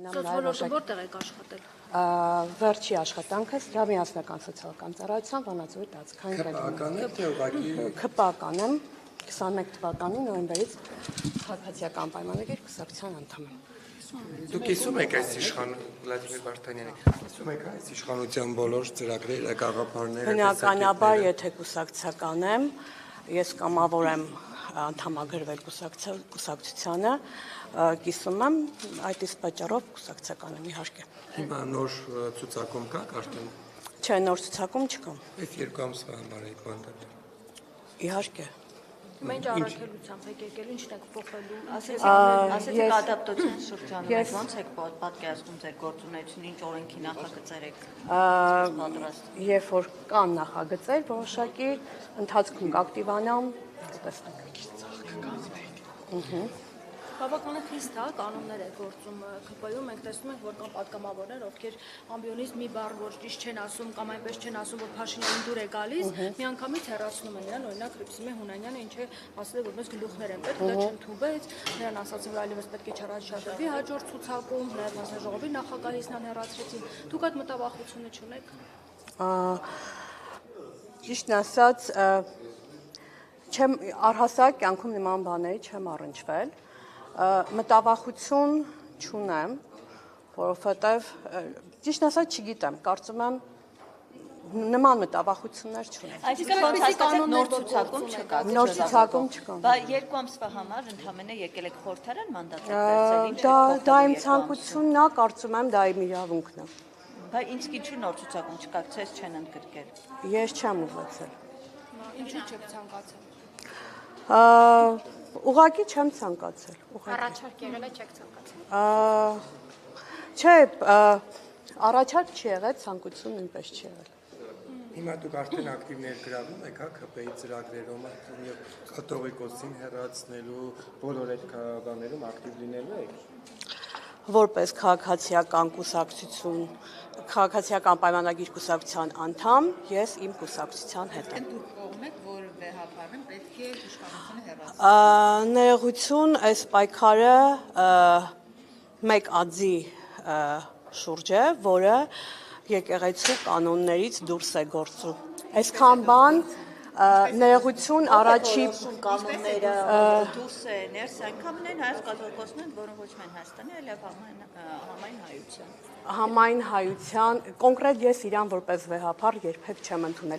ունենամ Սոցոլոգը որտեղ եք աշխատել։ Վերջի աշխատանքս դրա միասնական սոցիալական ծառայության Վանաձորի տարածքային ԿՊԱ-ական եմ 21 թվականի նոյեմբերից քաղաքացիական պայմանագիր կուսակցության անդամ եմ։ Դուք կիսում եք այս Վլադիմիր Վարդանյանի, կիսում եք այս իշխանության բոլոր ծրագրերը, գաղափարները։ Բնականաբար, եթե կուսակցական եմ, ես կամավոր եմ անդամագրվել կուսակցությանը, կիսում եմ, այդ իսկ պատճառով կուսակցական եմ իհարկե։ Հիմա նոր ցուցակում կաք արդեն։ Չէ, նոր ցուցակում չկամ։ Այս 2 ամսվա համար եք բանտել։ Իհարկե։ Ինչ առաքելությամբ եք եկել, ինչն եք փոխելու։ Ասեցիք ադապտացիոն շրջանում ոնց եք պատկերացնում ձեր գործունեությունը, ինչ օրենքի նախագծեր եք պատրաստ։ Երբ որ կան նախագծեր, որոշակի ընթացքում կակտիվանամ, կտեսնենք։ Բավականին խիստ կանոններ է գործում ԿՊ-ում, մենք տեսնում ենք, որ կան պատգամավորներ, ովքեր ամբիոնից մի բառ որ ճիշտ չեն ասում կամ այնպես չեն ասում, որ Փաշինյանին դուր է գալիս, միանգամից հեռացնում են նրան, օրինակ Հռիփսիմե Հունանյանը, ինչը ասել է, որպես գլուխներ են պետք, դա չընդունվեց, նրան ասացին, որ այլևս պետք է չհրաժարվի հաջորդ ցուցակում, նաև հանձնաժողովի նախագահից նրան հեռացրեցին։ Դուք այդ մտավախությունը չունեք։ Ճիշտն ասած, չեմ առհասարակ կյանքում նման բաների չեմ առնչվել, մտավախություն չունեմ, որովհետև ճիշտն ասած չգիտեմ, կարծում եմ նման մտավախություններ չունեմ։ Այսինքն նոր ցուցակում չկա։ Նոր ցուցակում չկա։ Բա 2 ամսվա համար ընդհանրապես եկել եք խորհրդարան մանդատ եք վերցել։ Դա իմ ցանկությունն է, կարծում եմ դա իմ իրավունքն է։ Բա ինձ ինչու նոր ցուցակում չկա, ցես չեն ընդգրկել։ Ես չեմ ուզեցել։ Ինչու չեք ցանկացել։ Ուղղակի չեմ ցանկացել։ Առաջարկ եղել է չեք ցանկացել։ Չէ, առաջարկ չի եղել, ցանկություն նույնպես չի եղել։ Հիմա դուք արդեն ակտիվ ներգրավում եք ԿՊ-ի ծրագրերում եւ կաթողիկոսին հեռացնելու բոլոր այդ բաներում ակտիվ լինելու եք։ Որպես քաղաքացիական կուսակցություն, քաղաքացիական պայմանագիր կուսակցության անդամ, ես իմ կուսակցության հետ եմ։ Դուք կողմ եք, որ վեհապարն պետք է իշխանությունը հեռացնի։ Ներողություն, այս պայքարը մեկ adzի շուրջ է, որը եկեղեցու կանոններից դուրս է գործում։ Այսքան բան ներողություն առաջի կանոնները դուրս է ներս այնքան են հայոց կաթողիկոսներն, որոնք ոչ միայն Հայաստանի, այլև համայն հայության։ Համայն հայության, կոնկրետ ես իրան որպես վեհապար երբեք չեմ ընդունել։